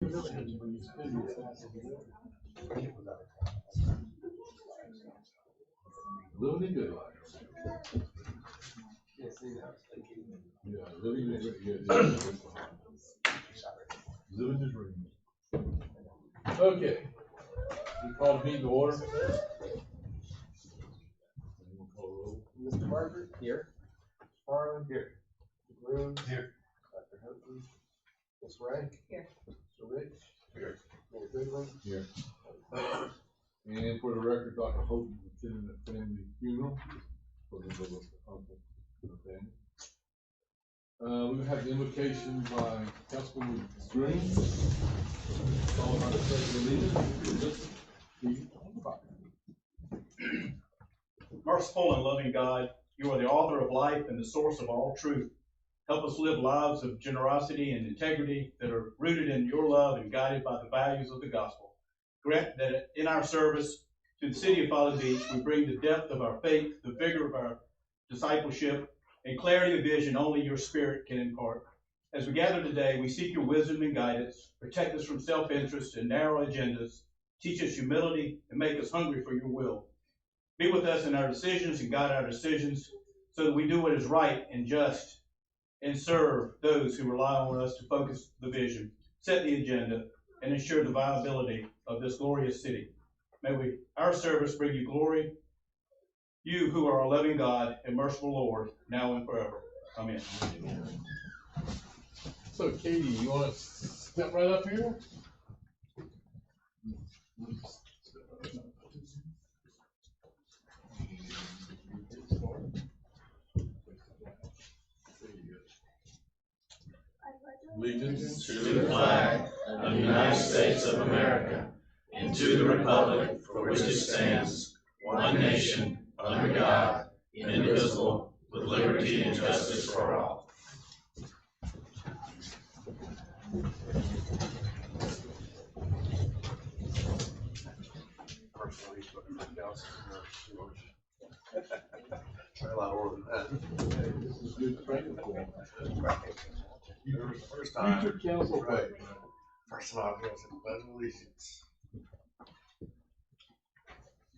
Living good. Yeah, living the dream. Living the dream. Okay. We call the meeting to order. Mr. Margaret? Here. Farland? Here. Groin? Here. Dr. Houghton? Ms. Ray? Here. Mr. Rich? Here. Mayor Goodwin? Here. And for the record, Dr. Houghton is attending the family funeral for the uncle for the family. We have the invocation by Councilwoman Groin. All about the pledge of allegiance. Merciful and loving God, you are the author of life and the source of all truth. Help us live lives of generosity and integrity that are rooted in your love and guided by the values of the gospel. Grant that in our service to the city of Folly Beach, we bring the depth of our faith, the vigor of our discipleship, and clarity of vision only your Spirit can impart. As we gather today, we seek your wisdom and guidance. Protect us from self-interest and narrow agendas. Teach us humility and make us hungry for your will. Be with us in our decisions and guide our decisions so that we do what is right and just and serve those who rely on us to focus the vision, set the agenda, and ensure the viability of this glorious city. May our service bring you glory, you who are our loving God and merciful Lord, now and forever. Amen. So, Katie, you want to step right up here? Allegiance to the flag of the United States of America and to the republic for which it stands, one nation, under God, indivisible, with liberty and justice for all. A lot more than that. This is good training for First time. future council. Right. First time I've got some pledge of allegiance.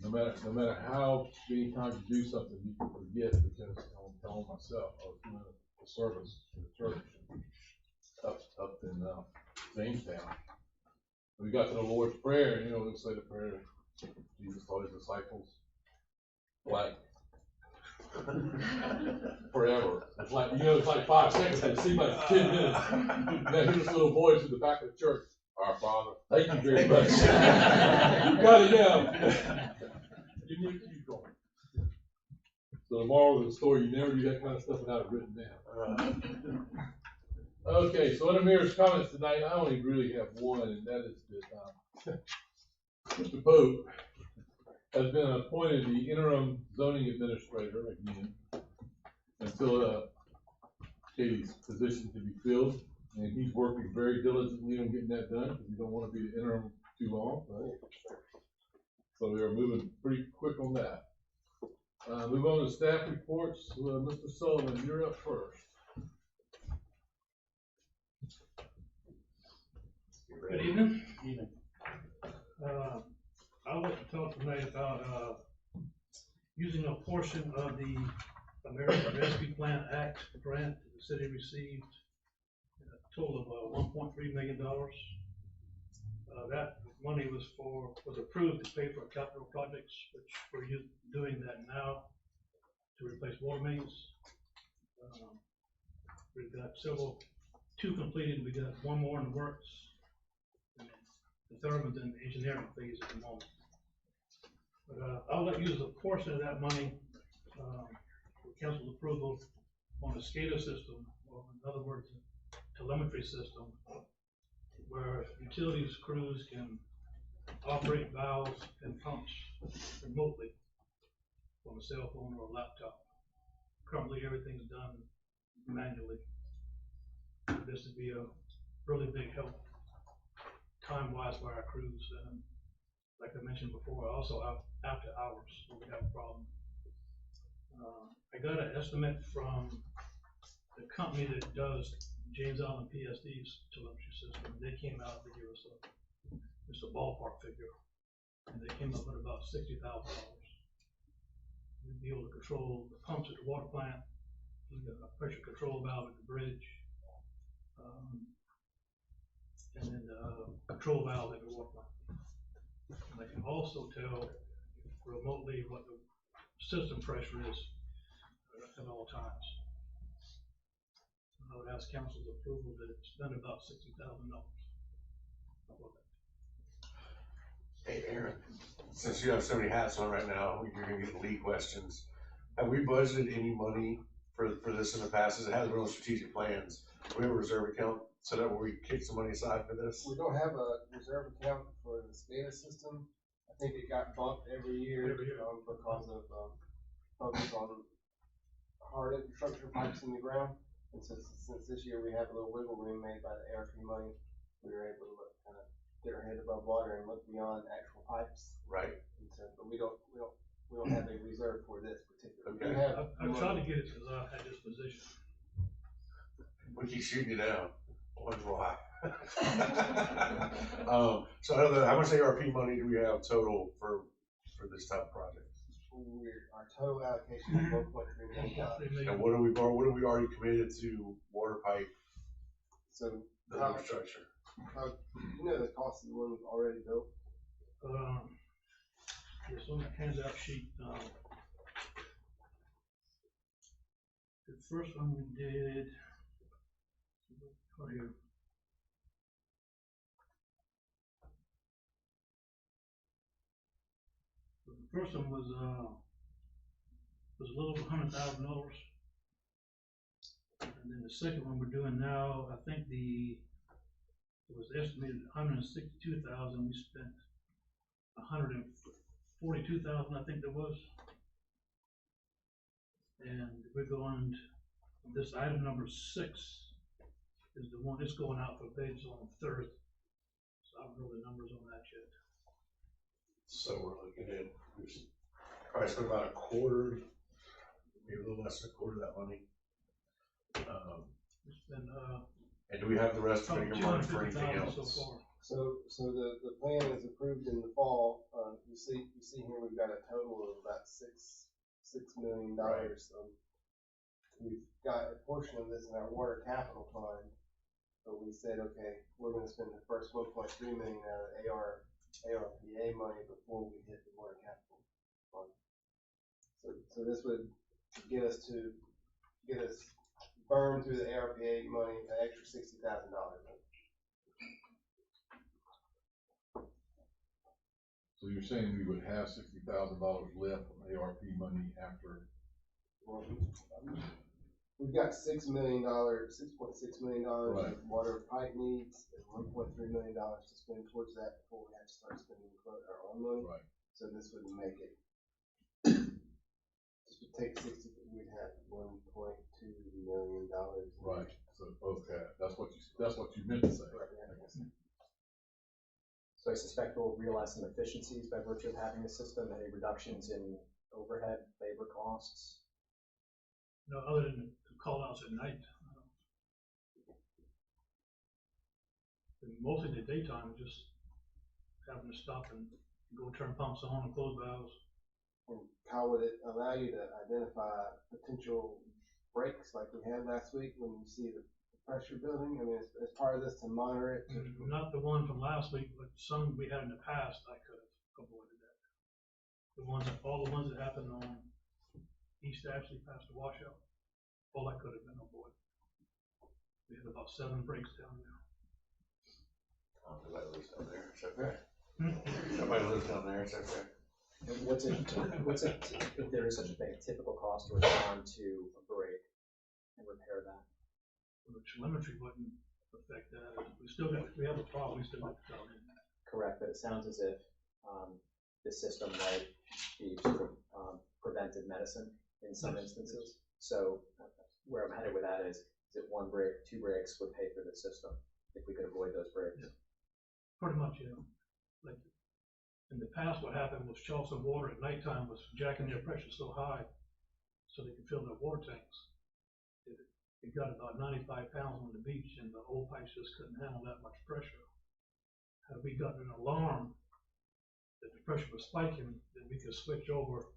No matter how many times you do something, you can forget because I'm telling myself, I was doing a service in the church up in Jamestown. We got to the Lord's Prayer, and we'll say the prayer. Jesus taught his disciples, like forever. It's like it's like 5 seconds, but it seems like 10 minutes. And then here's this little voice in the back of the church. Our Father, thank you very much. You got it down. You need to keep going. So the moral of the story, you never do that kind of stuff without it written down. Okay, so under Mayor's comments tonight, I only really have one, and that is that Mr. Pope has been appointed the interim zoning administrator again until Katie's position can be filled, and he's working very diligently on getting that done because we don't want to be the interim too long, right? So we are moving pretty quick on that. Move on to staff reports. Mr. Sullivan, you're up first. Good evening. I would like to talk tonight about using a portion of the American Rescue Plan Act grant that the city received, a total of $1.3 million. That money was approved to pay for capital projects, which we're doing that now to replace water mains. We've got two completed. We got one more in the works. The third one's in the engineering phase at the moment. But I would like to use a portion of that money for council's approval on a Scada system, or in other words, a telemetry system, where utilities crews can operate valves and pumps remotely from a cell phone or a laptop. Currently, everything's done manually. This would be a really big help time-wise for our crews. Like I mentioned before, also after hours, when we have a problem. I got an estimate from the company that does James Allen PSD's telemetry system, they came out to give us just a ballpark figure, and they came up with about $60,000. We'd be able to control the pumps at the water plant, the pressure control valve at the bridge, and then the control valve at the water plant. And I can also tell remotely what the system pressure is at all times. I would ask council's approval to spend about $60,000. Hey, Aaron, since you have so many hats on right now, you're gonna get lead questions. Have we budgeted any money for this in the past? It has real strategic plans. We have a reserve account set up where we kick some money aside for this. We don't have a reserve account for the Scada system. I think it got bumped every year, because of, focus on hard infrastructure pipes in the ground. And since this year we have a little wiggle room made by the ARP money, we were able to kind of get our head above water and look beyond actual pipes. Right. And so, but we don't have a reserve for this particular. Okay. I've tried to get it because I had this position. We keep shooting you down. Wonder why. So how much ARP money do we have total for this type of project? Our total allocation is $1.3 million. And what have we already committed to water pipe, So the infrastructure? you know the cost of the one we've already built? It's on the handout sheet. The first one we did, right here. So the first one was a little over $100,000. And then the second one we're doing now, I think it was estimated 162,000. We spent 142,000, I think there was. And we're going, this item number 6 is the one that's going out for bids on Thursday. So I don't know the numbers on that yet. So we're looking at, probably spent about a quarter, maybe a little less than a quarter of that money. We spent And do we have the rest of it earmarked for anything $250,000 else? so far. So the plan is approved in the fall. You see here we've got a total of about $6 million. We've got a portion of this in our water capital fund, but we said, okay, we're going to spend the first 1.3 million out of ARPA money before we hit the water capital fund. So this would get us burn through the ARPA money an extra $60,000. So you're saying we would have $60,000 left from ARP money after? Well, we've got $6.6 million Right. of water pipe needs and $1.3 million to spend towards that before we have to start spending our own money. Right. So this would make it. This would take 60. We'd have $1.2 million. Right. So okay, that's what you meant to say. Right, yeah. So I suspect we'll realize some efficiencies by virtue of having the system, any reductions in overhead, labor costs. No, other than the call outs at night. And mostly in the daytime, just having to stop and go turn pumps on and close valves. And how would it allow you to identify potential breaks like we had last week when you see the pressure building? I mean, as part of this to monitor it. Not the one from last week, but some we had in the past, I could have avoided that. All the ones that happened on East Ashley past the washout, all that could have been avoided. We had about 7 breaks down there. Nobody lives down there, it's okay. Nobody lives down there, it's okay. And what's it, if there is such a thing, typical cost to respond to a break and repair that? The telemetry wouldn't affect that. We have a problem, we still have to tell him. Correct, but it sounds as if the system might be sort of preventive medicine in some instances. So where I'm headed with that is it 1 break, 2 breaks would pay for the system if we could avoid those breaks? Yeah. Pretty much, yeah. Like in the past, what happened was Charleston Water at nighttime was jacking their pressure so high so they could fill their water tanks. it got about 95 pounds on the beach, and the old pipes just couldn't handle that much pressure. Had we gotten an alarm that the pressure was spiking, then we could switch over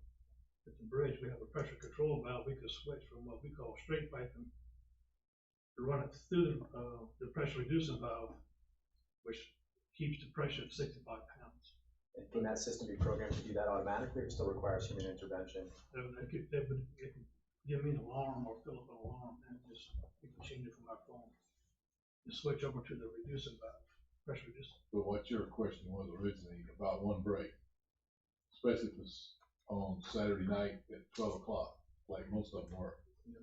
at the bridge. We have a pressure control valve. We could switch from what we call straight piping to run it through the pressure reducing valve, which keeps the pressure at 65 pounds. And can that system be programmed to do that automatically, or still requires human intervention? It could give me an alarm or fill up an alarm, and just we can change it from our phone. And switch over to the reducing valve, pressure reducing. But what your question was originally about one break, especially if it's on Saturday night at 12 o'clock, like most of them were.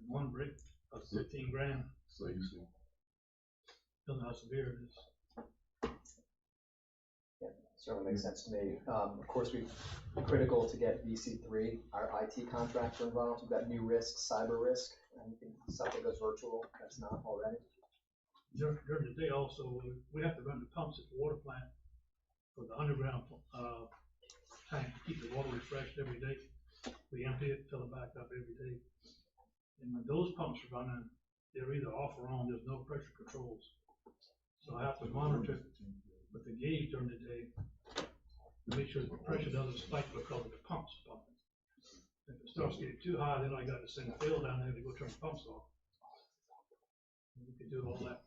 One break, that's 15 grand. So you see. Doesn't know how severe it is. Yeah, certainly makes sense to me. Of course, we've critical to get VC3, our IT contractor involved. We've got new risks, cyber risk, anything, stuff that goes virtual that's not already. During the day also, we have to run the pumps at the water plant for the underground tank to keep the water refreshed every day. We empty it, fill it back up every day. And when those pumps are running, they're either off or on, there's no pressure controls. So I have to monitor with the gauge during the day to make sure the pressure doesn't spike because of the pumps pumping. If it starts getting too high, then I got to send a field down there to go turn the pumps off. And we can do all that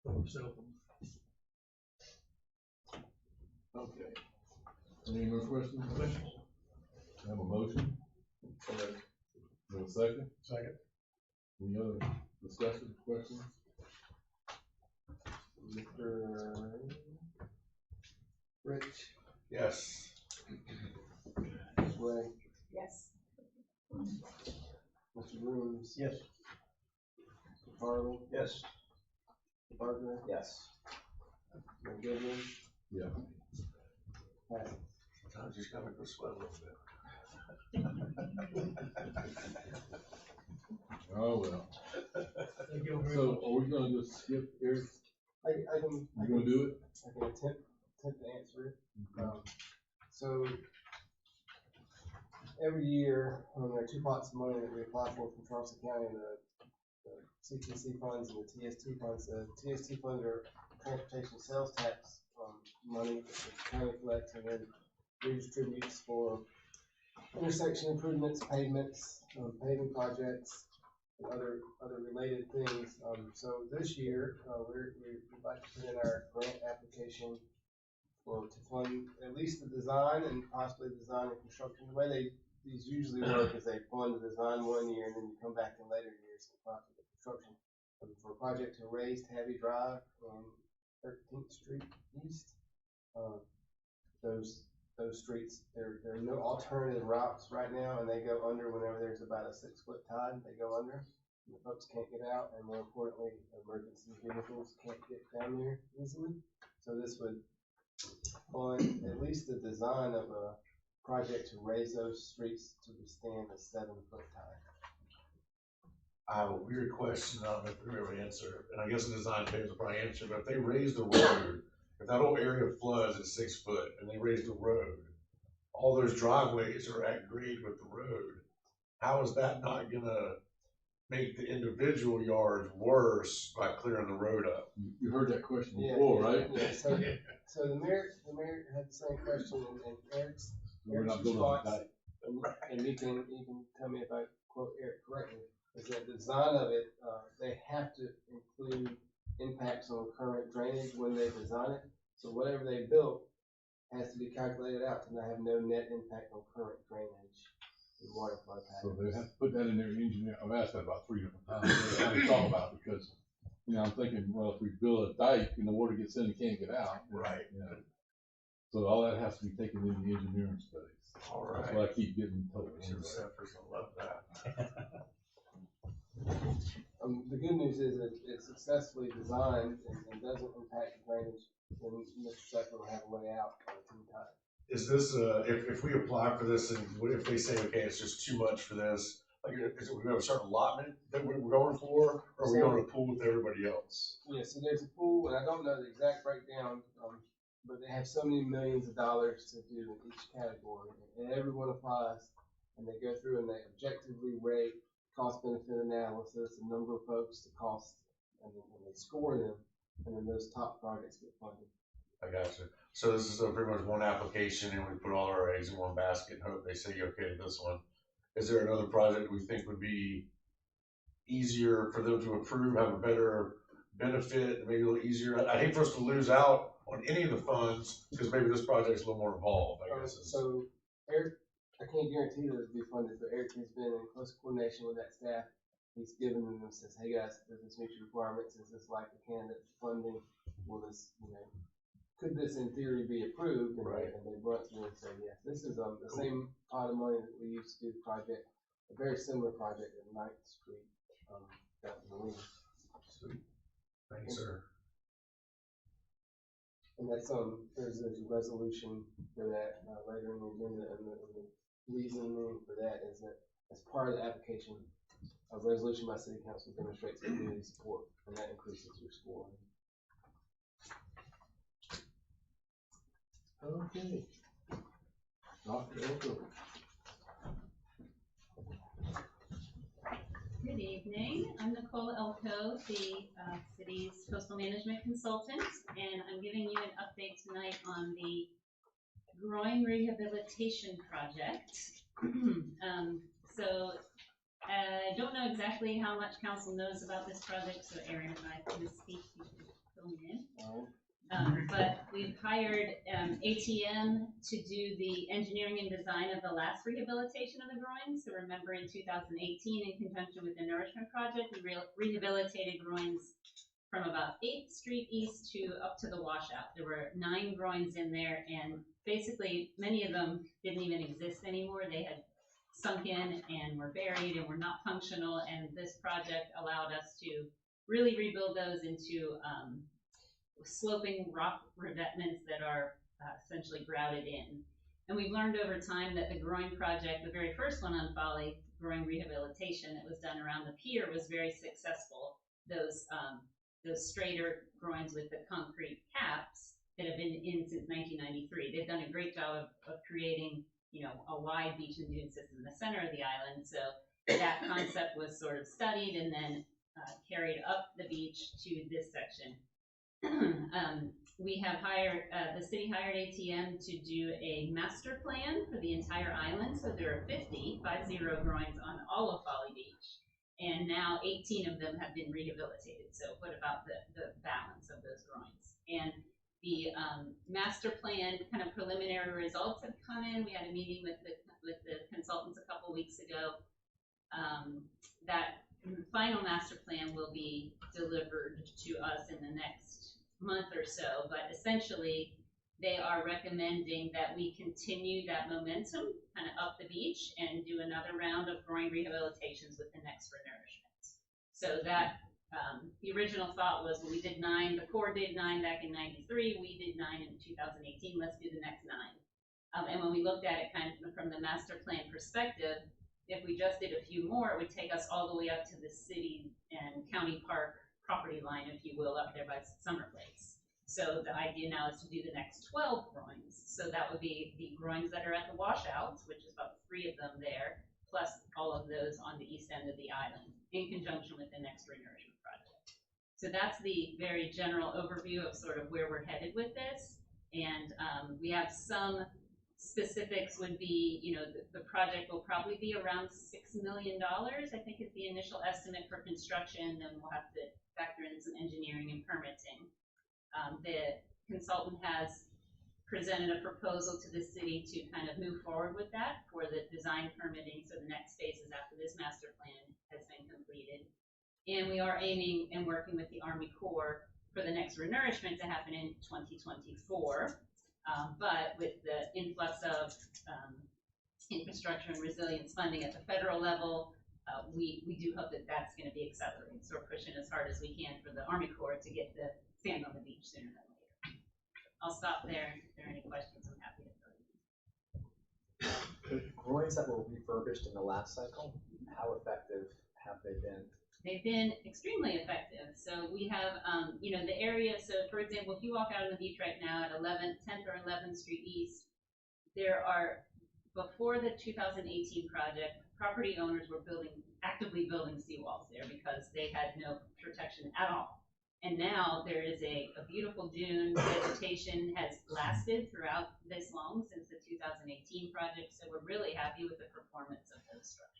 for ourselves. Okay. Any more questions? Questions? Have a motion? Have a second? Second. Any other discussion, questions? Mr. Rich, Yes. Ms. Way, Yes. Mr. Rooms, Yes. Mr. Farley, Yes. Mr. Barker, Yes. Mr. Goodwin, Yeah. passes. Sometimes you just gotta go sweat a little bit. Oh, well. Thank you very So much. are we gonna just skip Eric? I can You gonna do it? attempt to answer it. So every year, there are two pots of money that we apply for from Charleston County, the CTC funds and the TST funds. The TST funds are transportation sales tax money that the county collects and then redistributes for intersection improvements, pavements, paving projects, and other related things. So this year, we'd like to put in our grant application to fund at least the design and possibly design and construction. The way these usually work is they fund the design one year and then you come back in later years and fund the construction. For a project to raise Tabby Drive on 13th Street East, those streets, there are no alternative routes right now, and they go under whenever there's about a 6-foot tide. They go under, and the folks can't get out, and more importantly, emergency vehicles can't get down there easily. So this would fund at least the design of a project to raise those streets to withstand a 7-foot tide. I have a weird question, I don't know if we ever answer, and I guess the design players will probably answer, but if they raise the road, if that whole area floods at 6 foot and they raise the road, all those driveways are at grade with the road, how is that not gonna make the individual yards worse by clearing the road up? You heard that question before, right? Yeah, so the mayor had the same question, and Eric's We're not building on that. and you can tell me if I quote Eric correctly, is that the design of it, they have to include impacts on current drainage when they design it. So whatever they built has to be calculated out to not have no net impact on current drainage and water flow So patterns. they have to put that in their engineer. I've asked that about 3 different times. They have to talk about it because, I'm thinking, well, if we build a dike and the water gets in and can't get out. Right. So all that has to be taken into the engineering studies. All That's right. what I keep getting told. Sure, the staffers will love that. The good news is that it's successfully designed and doesn't impact drainage, then Mr. Shepherd will have a way out on a team time. Is this, if we apply for this and what if they say, okay, it's just too much for this? Like, is it, we have a certain allotment that we're going for, or are we going to pool with everybody else? Yeah, so there's a pool, and I don't know the exact breakdown, but they have so many millions of dollars to do in each category, and everyone applies, and they go through and they objectively rate cost benefit analysis, the number of folks, the cost, and then they score them, and then those top projects get funded. I got you. So this is pretty much one application and we put all our eggs in one basket and hope they say, okay, this one. Is there another project we think would be easier for them to approve, have a better benefit, maybe a little easier? I'd hate for us to lose out on any of the funds because maybe this project's a little more involved, I guess. So Eric, I can't guarantee that it'll be funded, but Eric has been in close coordination with that staff. He's given them, says, hey guys, does this meet your requirements? Is this like the candidate funding? Will this, could this in theory be approved? And Right. they brought through and said, yes, this is the same pot of money that we used to do the project, a very similar project at 9th Street, down in the wing. Sweet. Thank you, sir. And that's, there's a resolution for that, later in the agenda, and the reasoning for that is that as part of the application, a resolution by city council demonstrates community support, and that increases your score. Okay. Dr. Elko. Good evening. I'm Nicole Elko, the city's coastal management consultant, and I'm giving you an update tonight on the Groin Rehabilitation Project. So I don't know exactly how much council knows about this project, so Aaron, if I can speak, you can fill me in. But we've hired ATM to do the engineering and design of the last rehabilitation of the groin. So remember in 2018, in conjunction with the Nourishment Project, we rehabilitated groins from about 8th Street East to up to the washout. There were 9 groins in there, and basically many of them didn't even exist anymore. They had sunk in and were buried and were not functional, and this project allowed us to really rebuild those into sloping rock revetments that are essentially grouted in. And we've learned over time that the Groin project, the very first one on Folly, Groin Rehabilitation, that was done around the pier, was very successful. Those straighter groins with the concrete caps that have been in since 1993. They've done a great job of creating, a wide beach and dune system in the center of the island. So that concept was sort of studied and then carried up the beach to this section. We have hired, the city hired ATM to do a master plan for the entire island. So there are 50 groins on all of Folly Beach. And now 18 of them have been rehabilitated. So what about the balance of those groins? And the master plan kind of preliminary results have come in. We had a meeting with the consultants a couple weeks ago. That final master plan will be delivered to us in the next month or so, but essentially they are recommending that we continue that momentum kind of up the beach and do another round of groin rehabilitations with the next renourishment. So that the original thought was, well, we did 9, the Corps did 9 back in '93, we did 9 in 2018, let's do the next 9. And when we looked at it kind of from the master plan perspective, if we just did a few more, it would take us all the way up to the city and county park property line, if you will, up there by Summer Place. So the idea now is to do the next 12 groins. So that would be the groins that are at the washouts, which is about 3 of them there, plus all of those on the east end of the island, in conjunction with the next renourishment project. So that's the very general overview of sort of where we're headed with this. And we have some specifics would be, the project will probably be around $6 million, I think is the initial estimate for construction. Then we'll have to factor in some engineering and permitting. The consultant has presented a proposal to the city to kind of move forward with that for the design permitting. So the next phase is after this master plan has been completed. And we are aiming and working with the Army Corps for the next renourishment to happen in 2024. But with the influx of infrastructure and resilience funding at the federal level, we do hope that that's going to be accelerated. So we're pushing as hard as we can for the Army Corps to get the sand on the beach sooner than later. I'll stop there. If there are any questions, I'm happy to fill you. The groins that were refurbished in the last cycle, how effective have they been? They've been extremely effective. So we have, the area. So for example, if you walk out on the beach right now at 10th or 11th Street East, there are before the 2018 project, property owners were actively building seawalls there because they had no protection at all. And now there is a beautiful dune. Vegetation has lasted throughout this long since the 2018 project, so we're really happy with the performance of those structures.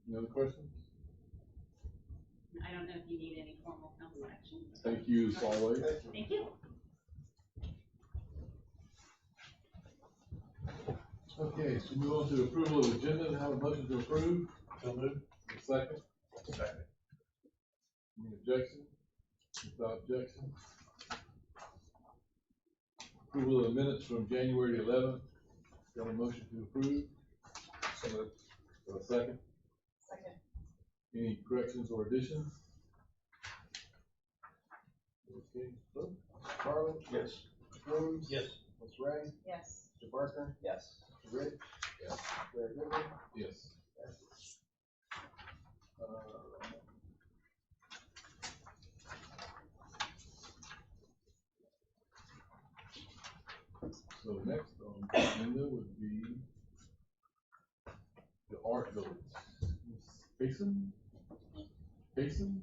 Any other questions? I don't know if you need any formal council action. Thank you, as always. Thank you. Okay, so move on to approval of agenda and have a motion to approve. So moved. Second. Second. Any objection? Without objection. Approval of the minutes from January 11th. Got a motion to approve? So moved. Got a second? Second. Any corrections or additions? Okay, vote. Farley, Yes. Grooms. Yes. Ms. Ray, Yes. Mr. Barker, Yes. Mr. Rich. Yes. Mayor Goodman. Yes. So next on the agenda would be the art village. Ms. Payson? Jason.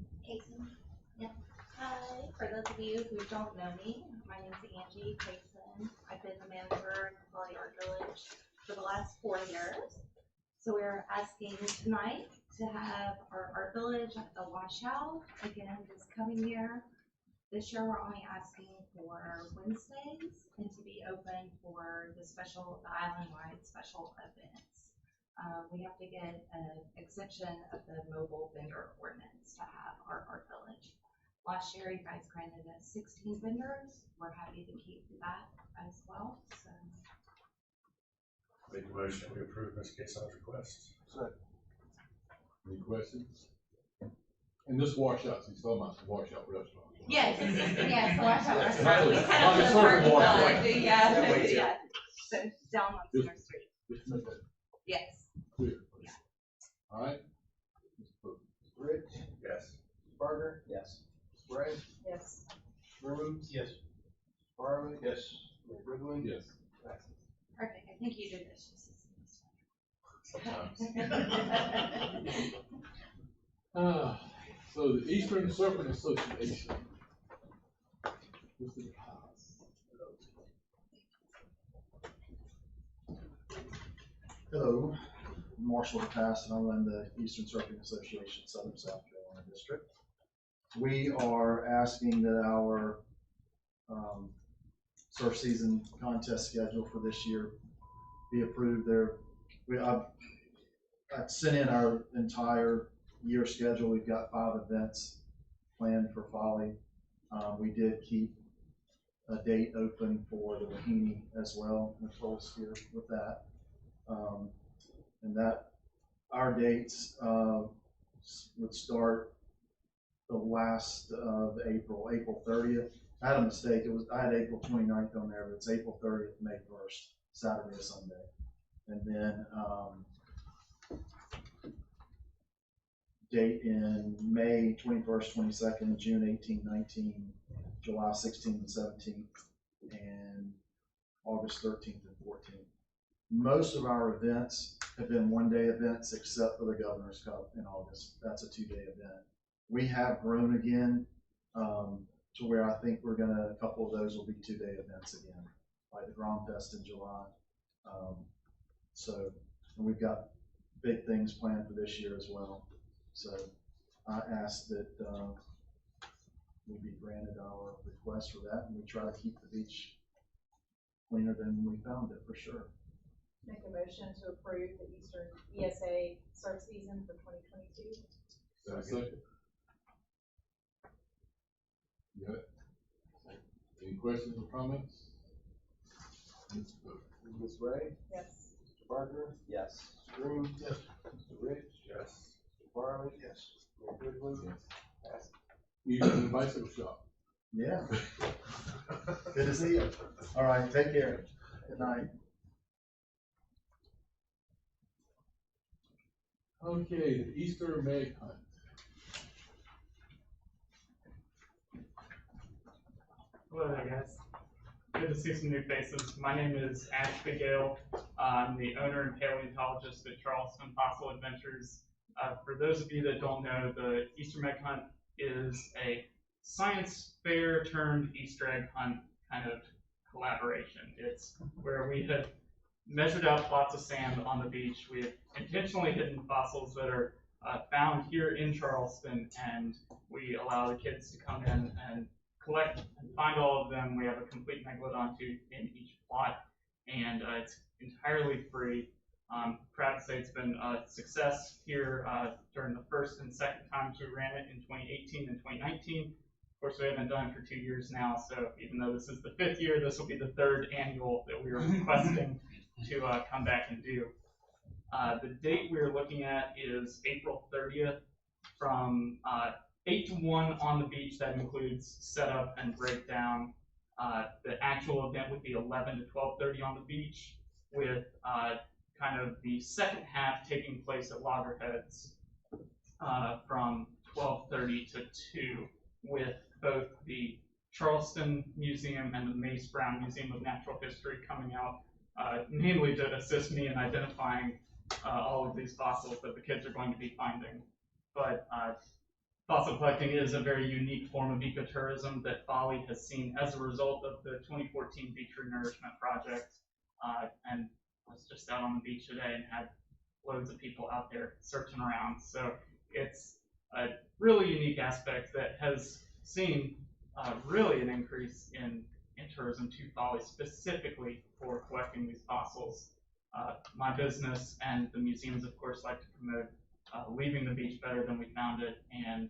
Yep. Hi, for those of you who don't know me, my name's Angie Jason. I've been the manager in the Folly Art Village for the last 4 years. So we're asking tonight to have our art village at the washout again this coming year. This year we're only asking for Wednesdays and to be open for the island-wide special events. We have to get an exemption of the mobile vendor ordinance to have our art village. Last year, you guys granted us 16 vendors. We're happy to keep that as well, so. Make a motion, we approve Ms. Cason's request. Any questions? And this washout, she's talking about the washout restaurant. Yes, yes, watch out, Not restaurant. We the- set not up the the surfing parking washout. lot, yeah, That way too. yeah. So down on Center Street, Just make that yes. clear. Yeah. All right? Mr. Pope. Mr. Rich, Yes. Mr. Barker, Yes. Ms. Ray, Yes. Grooms. Yes. Farley. Yes. Mayor Goodwin. Yes. Perfect, I think you did this just Sometimes. So the Eastern Serpent Association. Mr. Haas. Hello, I'm Marshall DePass, and I run the Eastern Surfing Association, Southern South Carolina District. We are asking that our surf season contest schedule for this year be approved. I've sent in our entire year schedule. We've got 5 events planned for Folly. We did keep a date open for the Rahini as well. Nicole's here with that. And that our dates would start the last of April 30th. I had a mistake. I had April 29th on there, but it's April 30th, May 1st, Saturday or Sunday. And then date in May 21st, 22nd, June 18th, 19th, July 16th and 17th, and August 13th and 14th. Most of our events have been one-day events except for the Governor's Cup in August. That's a 2-day event. We have grown again to where I think a couple of those will be 2-day events again, like the Grom Fest in July. So and we've got big things planned for this year as well. So I ask that we be granted our request for that, and we try to keep the beach cleaner than we found it, for sure. Make a motion to approve the Eastern ESA surf season for 2022. Second. You got it? Any questions or comments? Mr. Pope. Ms. Ray, Yes. Mr. Barker, Yes. Mr. Grooms. Yes. Mr. Rich, Yes. Mr. Farley. Yes. Mayor Goodwin. Yes. Passed. Eastern Bicycle Shop. Yeah. Good to see you. All right, take care. Good night. Okay, the Easter Meg Hunt. Hello there, guys. Good to see some new faces. My name is Ashby Gale. I'm the owner and paleontologist at Charleston Fossil Adventures. For those of you that don't know, the Easter egg hunt is a science fair turned Easter egg hunt kind of collaboration. It's where we have measured out plots of sand on the beach. We have intentionally hidden fossils that are found here in Charleston, and we allow the kids to come in and collect and find all of them. We have a complete megalodon tooth in each plot, and it's entirely free. Proud to say it's been a success here during the first and second times we ran it in 2018 and 2019. Of course, we haven't done it for 2 years now, so even though this is the 5th year, this will be the 3rd annual that we are requesting to come back and do. The date we're looking at is April 30th from 8 to 1 on the beach. That includes setup and breakdown. The actual event would be 11 to 12:30 on the beach, with kind of the second half taking place at Loggerheads from 12:30 to 2, with both the Charleston Museum and the Mace Brown Museum of Natural History coming out, mainly to assist me in identifying all of these fossils that the kids are going to be finding. But fossil collecting is a very unique form of ecotourism that Folly has seen as a result of the 2014 Beach Renourishment Project. And I was just out on the beach today and had loads of people out there searching around. So it's a really unique aspect that has seen really an increase in tourism to Folly, specifically for collecting these fossils. My business and the museums, of course, like to promote leaving the beach better than we found it, and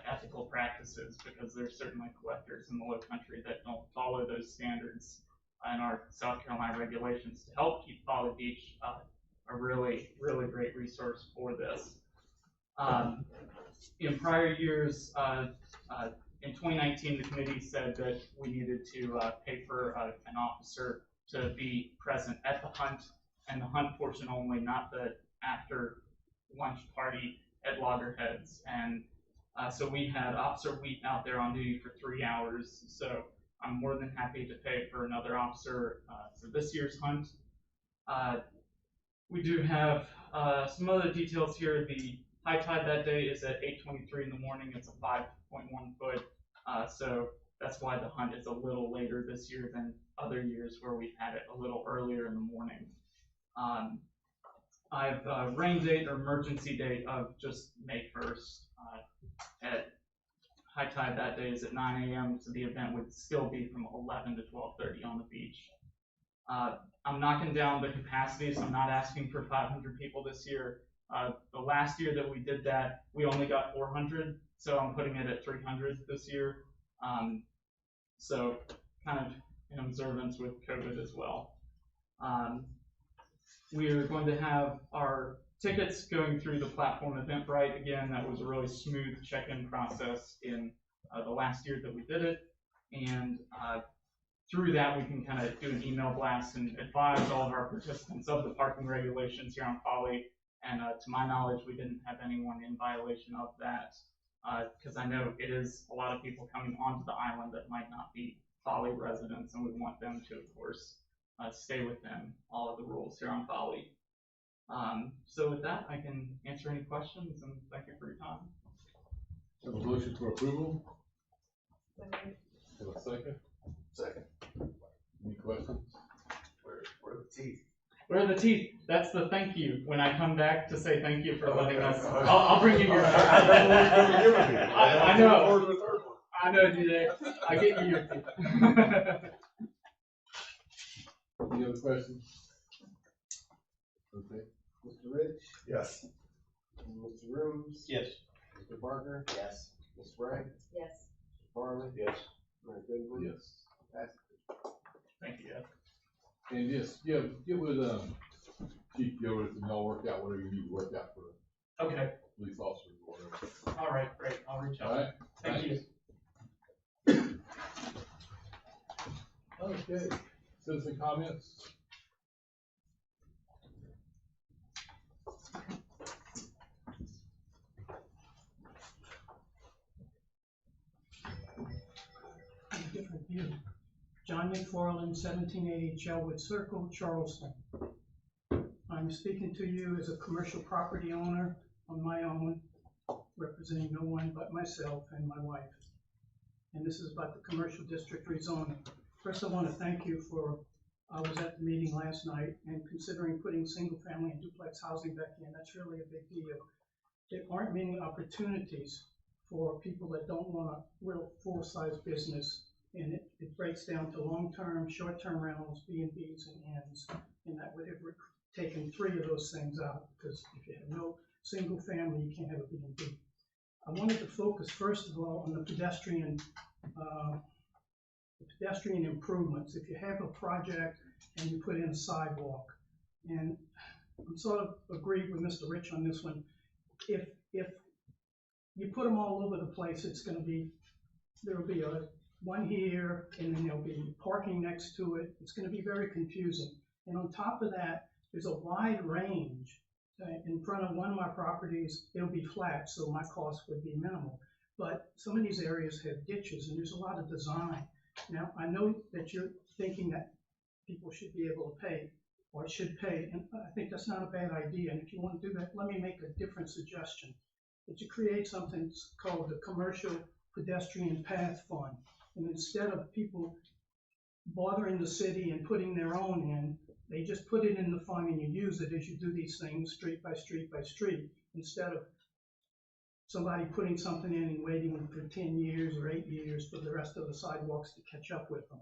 ethical practices, because there's certainly collectors in the low country that don't follow those standards and our South Carolina regulations to help keep Folly Beach a really, really great resource for this. In prior years, in 2019, the committee said that we needed to pay for an officer to be present at the hunt, and the hunt portion only, not the after lunch party at Loggerheads. And so we had Officer Wheat out there on duty for 3 hours. So I'm more than happy to pay for another officer for this year's hunt. We do have some other details here. The high tide that day is at 8:23 in the morning. It's a 5.1 foot. So that's why the hunt is a little later this year than other years where we've had it a little earlier in the morning. I have a rain date or emergency date of just May 1st. At high tide that day is at 9 a.m., so the event would still be from 11 to 12:30 on the beach. I'm knocking down the capacity, so I'm not asking for 500 people this year. The last year that we did that, we only got 400, so I'm putting it at 300 this year. So kind of in observance with COVID as well. We are going to have our tickets going through the platform Eventbrite. Again, that was a really smooth check-in process in the last year that we did it. And through that, we can kind of do an email blast and advise all of our participants of the parking regulations here on Folly. And to my knowledge, we didn't have anyone in violation of that, because I know it is a lot of people coming onto the island that might not be Folly residents, and we want them to, of course, stay within all of the rules here on Folly. So with that, I can answer any questions, and thank you for your time. Have a motion for approval? Have a second? Second. Any questions? Where are the teeth? Where are the teeth? That's the thank you. When I come back to say thank you for letting us, I'll bring you your. I know. I know, DJ. I get you your teeth. Any other questions? Okay. Mr. Rich? Yes. Mr. Rooms? Yes. Mr. Barker? Yes. Ms. Wright? Yes. Farley? Yes. Mayor Goodwin? Yes. Thank you, Jeff. And yes, get with Chief Gillis and y'all work out whatever you need to work out for Okay. police officers or whatever. All right. Great. I'll reach out. All right. Thank you. Okay. Citizen comments? Different view. John McFarland, 1780 Chelwood Circle, Charleston. I'm speaking to you as a commercial property owner on my own, representing no one but myself and my wife. And this is about the commercial district rezoning. First, I want to thank you for, I was at the meeting last night, and considering putting single family and duplex housing back in, that's really a big deal. There aren't many opportunities for people that don't want a real full-size business, and it breaks down to long-term, short-term rentals, B&Bs and Inns, and that would have taken 3 of those things out, because if you have no single family, you can't have a B&B. I wanted to focus first of all on the pedestrian improvements. If you have a project and you put in a sidewalk, and I'm sort of agreed with Mr. Rich on this one, if you put them all over the place, it's going to be, there'll be one here, and then there'll be parking next to it. It's going to be very confusing. And on top of that, there's a wide range. In front of one of my properties, it'll be flat, so my cost would be minimal. But some of these areas have ditches, and there's a lot of design. Now, I know that you're thinking that people should be able to pay, or should pay, and I think that's not a bad idea. And if you want to do that, let me make a different suggestion. That you create something called the Commercial Pedestrian Path Fund. And instead of people bothering the city and putting their own in, they just put it in the fund and you use it as you do these things street by street by street, instead of somebody putting something in and waiting for 10 years or 8 years for the rest of the sidewalks to catch up with them.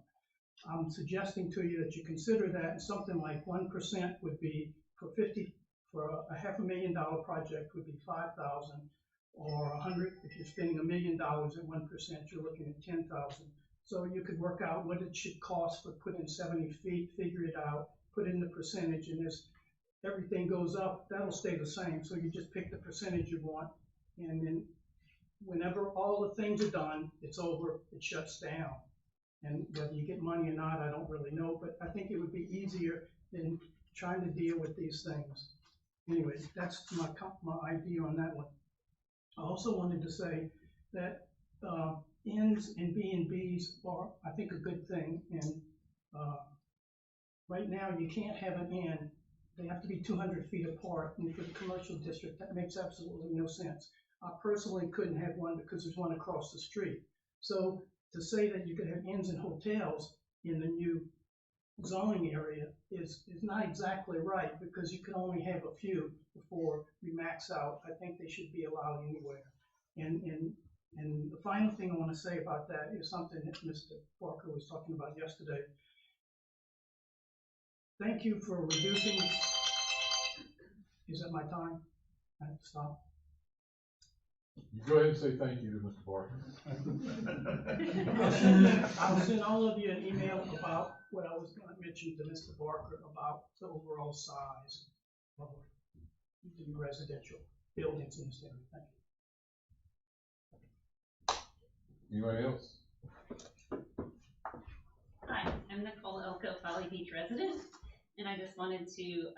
I'm suggesting to you that you consider that, and something like 1% would be for a $500,000 project would be 5,000, or 100, if you're spending $1 million at 1%, you're looking at 10,000. So you could work out what it should cost for putting 70 feet, figure it out, put in the percentage, and as everything goes up, that'll stay the same. So you just pick the percentage you want, and then whenever all the things are done, it's over, it shuts down. And whether you get money or not, I don't really know, but I think it would be easier than trying to deal with these things. Anyway, that's my idea on that one. I also wanted to say that inns and B&Bs are, I think, a good thing. And right now, you can't have an inn. They have to be 200 feet apart. And for the commercial district, that makes absolutely no sense. I personally couldn't have one because there's one across the street. So to say that you could have inns and hotels in the new zoning area is not exactly right, because you can only have a few before we max out. I think they should be allowed anywhere. And the final thing I want to say about that is something that Mr. Walker was talking about yesterday. Thank you for reducing. Is that my time? I have to stop. You go ahead and say thank you to Mr. Barker. I'll send all of you an email about what I was going to mention to Mr. Barker about the overall size of the residential buildings in this area. Thank you. Anybody else? Hi, I'm Nicole Elko, Folly Beach resident, and I just wanted to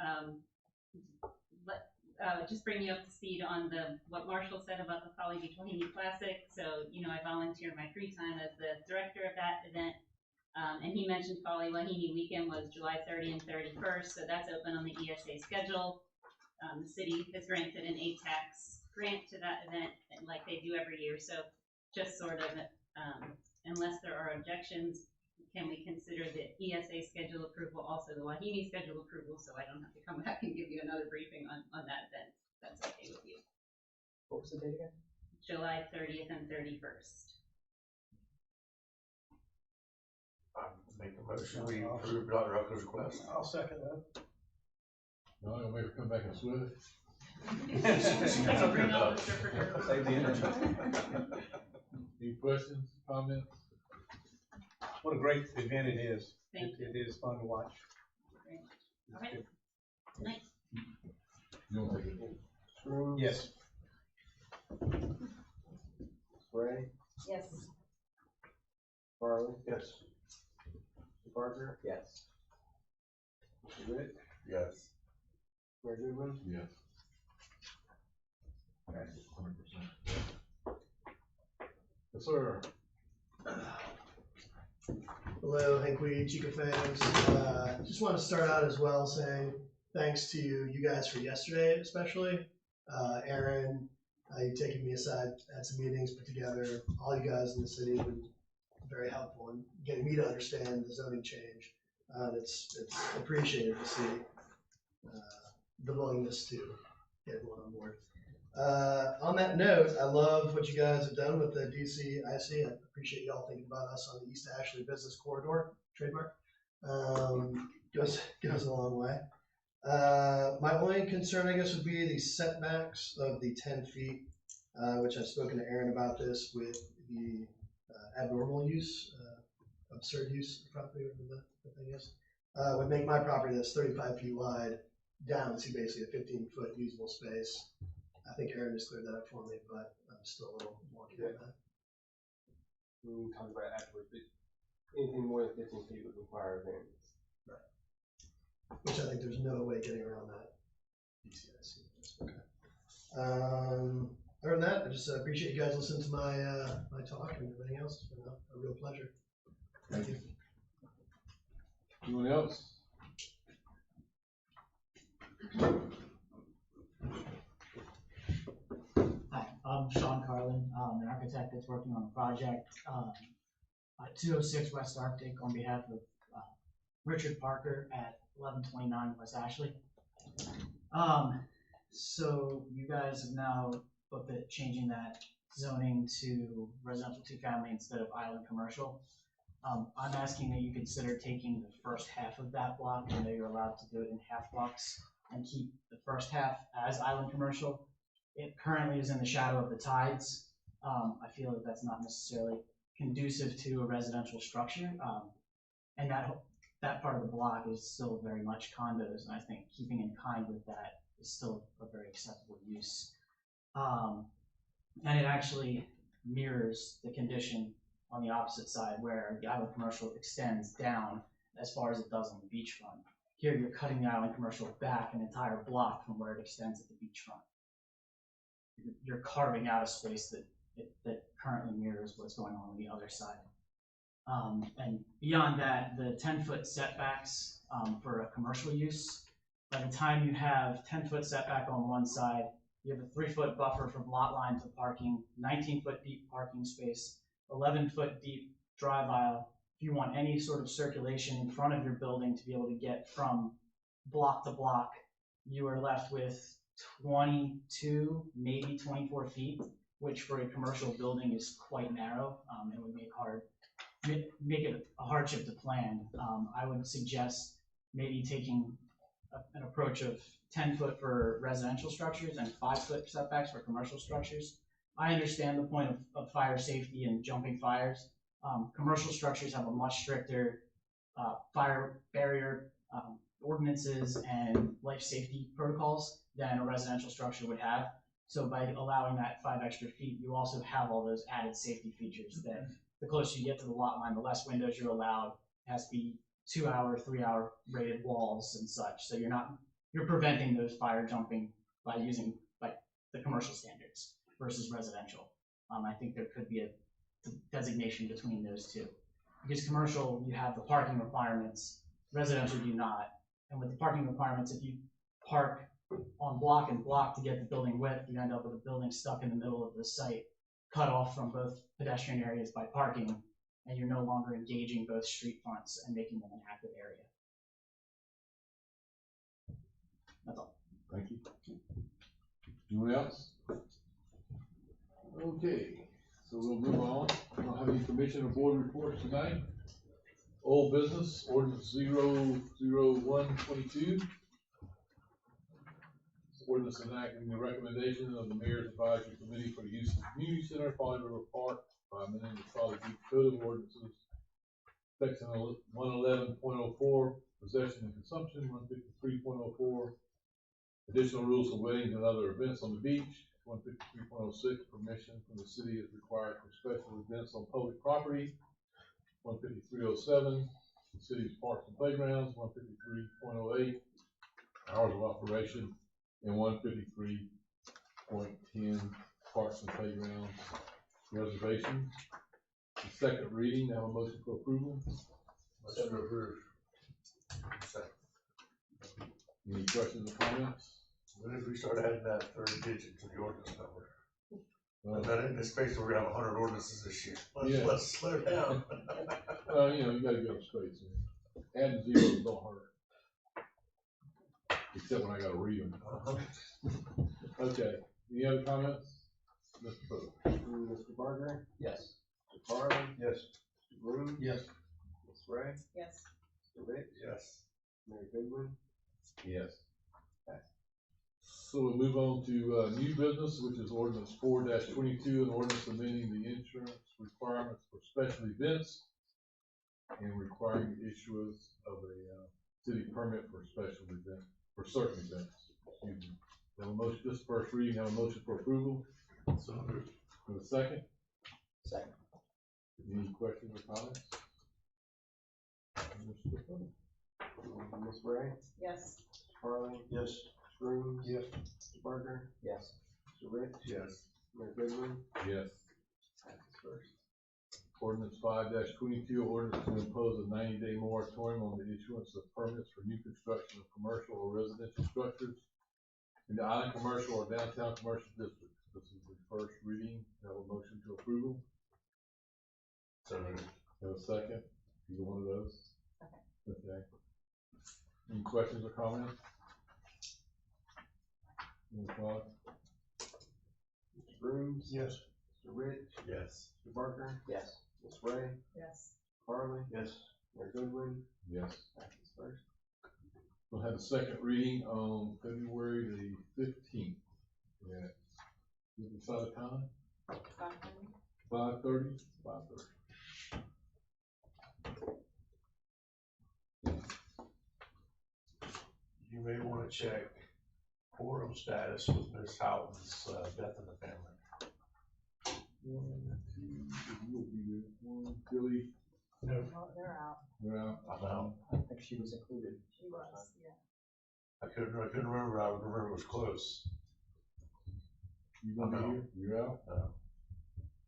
just bring you up to speed on what Marshall said about the Folly Beach Wahine Classic. So, I volunteer my free time as the director of that event. And he mentioned Folly Wahine weekend was July 30 and 31st, so that's open on the ESA schedule. The city has granted an ATAX grant to that event, like they do every year. So just sort of, unless there are objections, can we consider the ESA schedule approval also the Wahine schedule approval, so I don't have to come back and give you another briefing on that event? That's okay with you. What was the date again? July 30th and 31st. Make a motion, we approve Dr. Elko's request. I'll second that. No, I'll make her come back and sweat it. Bring on the stripper. Save the energy. Any questions, comments? What a great event it is. Thank It is fun to watch. Okay. Nice. You want to take it? Yes. Ray? Yes. Farley? Yes. Mr. Parker? Yes. Mr. Rich? Yes. Mayor Goodwin? Yes. Okay. 100%. Yes, sir. Hello, Hank Weed, Chica fans. Just want to start out as well saying thanks to you guys for yesterday, especially. Aaron, you taking me aside, had some meetings put together. All you guys in the city have been very helpful in getting me to understand the zoning change. It's appreciated to see the willingness to get everyone on board. On that note, I love what you guys have done with the DCIC. I appreciate y'all thinking about us on the East Ashley Business Corridor trademark. Goes a long way. My only concern, I guess, would be the setbacks of the 10 feet, which I've spoken to Aaron about this with the abnormal use, absurd use of property, whatever the thing is. Would make my property that's 35 feet wide down to basically a 15-foot usable space. I think Aaron just cleared that up for me, but I'm still a little wonky on that. We can talk about it afterwards, but anything more than 15 feet would require a variance. Right. Which I think there's no way getting around that. Okay. Other than that, I just appreciate you guys listening to my my talk and everything else. It's been a real pleasure. Thank you. Anyone else? Hi, I'm Sean Carlin, an architect that's working on a project, 206 West Arctic on behalf of Richard Parker at 1129 West Ashley. So you guys have now looked at changing that zoning to residential 2-family instead of island commercial. I'm asking that you consider taking the first half of that block. I know you're allowed to do it in half blocks and keep the first half as island commercial. It currently is in the shadow of the tides. I feel that that's not necessarily conducive to a residential structure. And that part of the block is still very much condos, and I think keeping in kind with that is still a very acceptable use. And it actually mirrors the condition on the opposite side where the island commercial extends down as far as it does on the beachfront. Here you're cutting the island commercial back an entire block from where it extends at the beachfront. You're carving out a space that currently mirrors what's going on the other side. And beyond that, the 10-foot setbacks for a commercial use, by the time you have 10-foot setback on one side, you have a 3-foot buffer from lot line to parking, 19-foot deep parking space, 11-foot deep drive aisle. If you want any sort of circulation in front of your building to be able to get from block to block, you are left with 22, maybe 24 feet, which for a commercial building is quite narrow and would make it a hardship to plan. I would suggest maybe taking an approach of 10-foot for residential structures and 5-foot setbacks for commercial structures. I understand the point of fire safety and jumping fires. Commercial structures have a much stricter fire barrier ordinances and life safety protocols than a residential structure would have. So by allowing that 5 extra feet, you also have all those added safety features that the closer you get to the lot line, the less windows you're allowed. It has to be 2-hour, 3-hour rated walls and such. So you're preventing those fire jumping by using like the commercial standards versus residential. I think there could be a designation between those two. Because commercial, you have the parking requirements, residential do not. And with the parking requirements, if you park on block and block to get the building width, you end up with a building stuck in the middle of the site, cut off from both pedestrian areas by parking, and you're no longer engaging both street fronts and making them an active area. That's all. Thank you. Anyone else? Okay, so we'll move on. We don't have any commission or board reports tonight. Old business, ordinance 00122. Ordinance enacting the recommendation of the Mayor's Advisory Committee for the use of the community center, Folly River Park, by amending the Folly Code of Ordinances, section 111.04, possession and consumption, 153.04, additional rules of weddings and other events on the beach, 153.06, permission from the city is required for special events on public property, 153.07, the city's parks and playgrounds, 153.08, hours of operation, and 153.10, parks and playgrounds reservations. The second reading, I have a motion for approval. Motion to approve. Second. Any questions or comments? When did we start adding that third digit to the ordinance number? Well, Not in this space where we're gonna have 100 ordinances this year. Yeah. Let's slow down. you know, you gotta give them space. Adding zeros don't hurt. Except when I gotta read them. Okay, any other comments? Mr. President? Mr. Barker, Yes. Mr. Farley, Yes. Mr. Groom, Yes. Ms. Ray, Yes. Mr. Rich, Yes. Mayor Goodwin. Yes. So we move on to, new business, which is ordinance 4-22, an ordinance amending the insurance requirements for special events and requiring the issuance of a, city permit for special event, for certain events. Excuse me. Have a motion, this first reading, have a motion for approval? So moved. For the second? Second. Any questions or comments? Mr. Fuller? Ms. Ray, Yes. Mr. Farley, Yes. Mr. Groom, Yes. Mr. Barker, Yes. Mr. Rich, Yes. Mayor Goodwin. Yes. Passes first. Ordinance 5-22, ordinance to impose a 90-day moratorium on the issuance of permits for new construction of commercial or residential structures in the island commercial or downtown commercial district. This is the first reading. Have a motion to approval? So moved. Have a second? Either one of those? Second. Okay. Any questions or comments? Any thoughts? Mr. Groom, Yes. Mr. Rich, Yes. Mr. Barker, Yes. Ms. Ray, Yes. Farley, Yes. Mayor Goodwin. Yes. Passes first. We'll have a second reading on February the 15th. Yeah. You decide a time? 5:30? 5:30. You may wanna check quorum status with Ms. Houghton's, death in the family. 1, 2, you'll be here. 1, Billy, No. Oh, they're out. well, I'm out. I don't think she was included. She was, yeah. I couldn't remember, I remember it was close. you gonna I'm be out. here? You're out? No.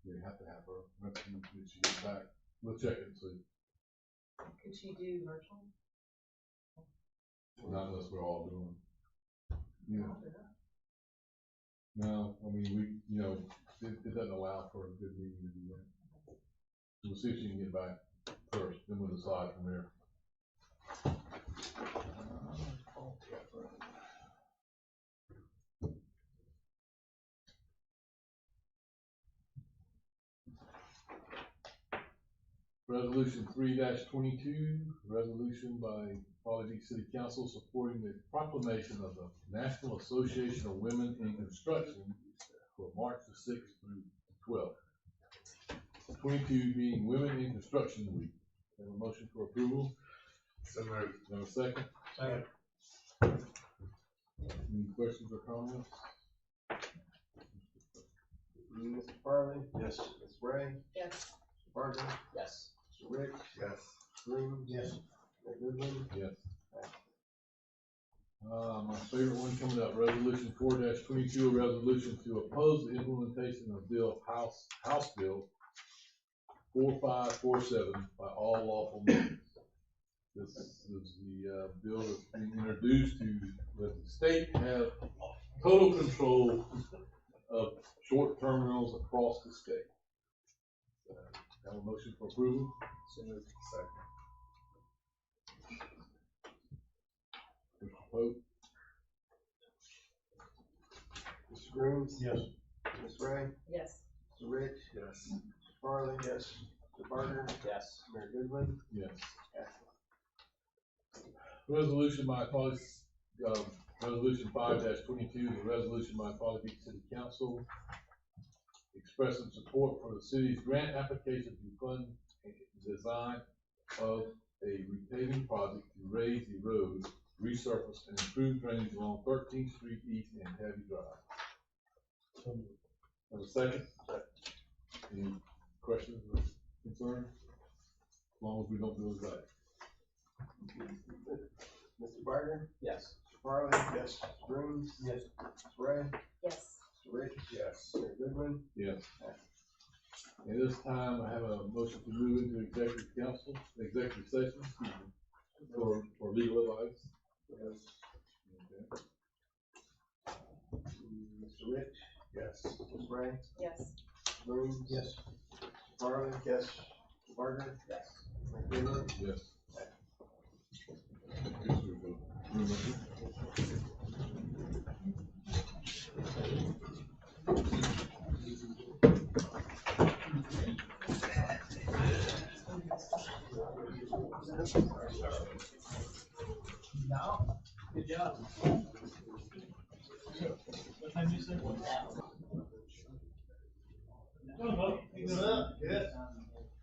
You have to have her, when she gets back. We'll check it and see. Could she do virtual? Not unless we're all doing. Yeah. No, I mean, we, you know, it doesn't allow for a good meeting to do that. We'll see if she can get back first, then we'll decide from there. Resolution 3-22, resolution by Folly Beach City Council supporting the proclamation of the National Association of Women in Construction for March the 6th through 12th. 22 being Women in Construction Week. Have a motion for approval? So moved. Have a second? Second. Any questions or comments? Mr. Farley, Yes. Ms. Ray, Yes. Mr. Barker, Yes. Mr. Rich, Yes. Groom, Yes. Mayor Goodwin. Yes. My favorite one coming up, resolution 4-22, a resolution to oppose the implementation of House Bill 4547 by all lawful means. This is the, bill that's being introduced to let the state have total control of short terminals across the state. Have a motion for approval? So moved. Second. Mr. Pope? Mr. Groom, Yes. Ms. Ray, Yes. Mr. Rich, Yes. Mr. Farley, Yes. Mr. Barker, Yes. Mayor Goodwin. Yes. Passes. Resolution by Folly, resolution 5-22, the resolution by Folly Beach City Council expressing support for the city's grant application to fund the design of a repaving project to raise the road, resurface, and improve drainage along 13th Street East and Tabby Drive. Have a second? Any questions or concerns? As long as we don't do it right. Mr. Barker, Yes. Mr. Farley, Yes. Mr. Groom, Yes. Ms. Ray, Yes. Mr. Rich, Yes. Mayor Goodwin. Yes. At this time, I have a motion to move into executive executive session for legal advice. Okay. Mr. Rich? Yes. Ms. Ray? Yes. Williams? Yes. Farley? Yes. Barger? Yes. McDaniel? Yes. Good job. What time you say?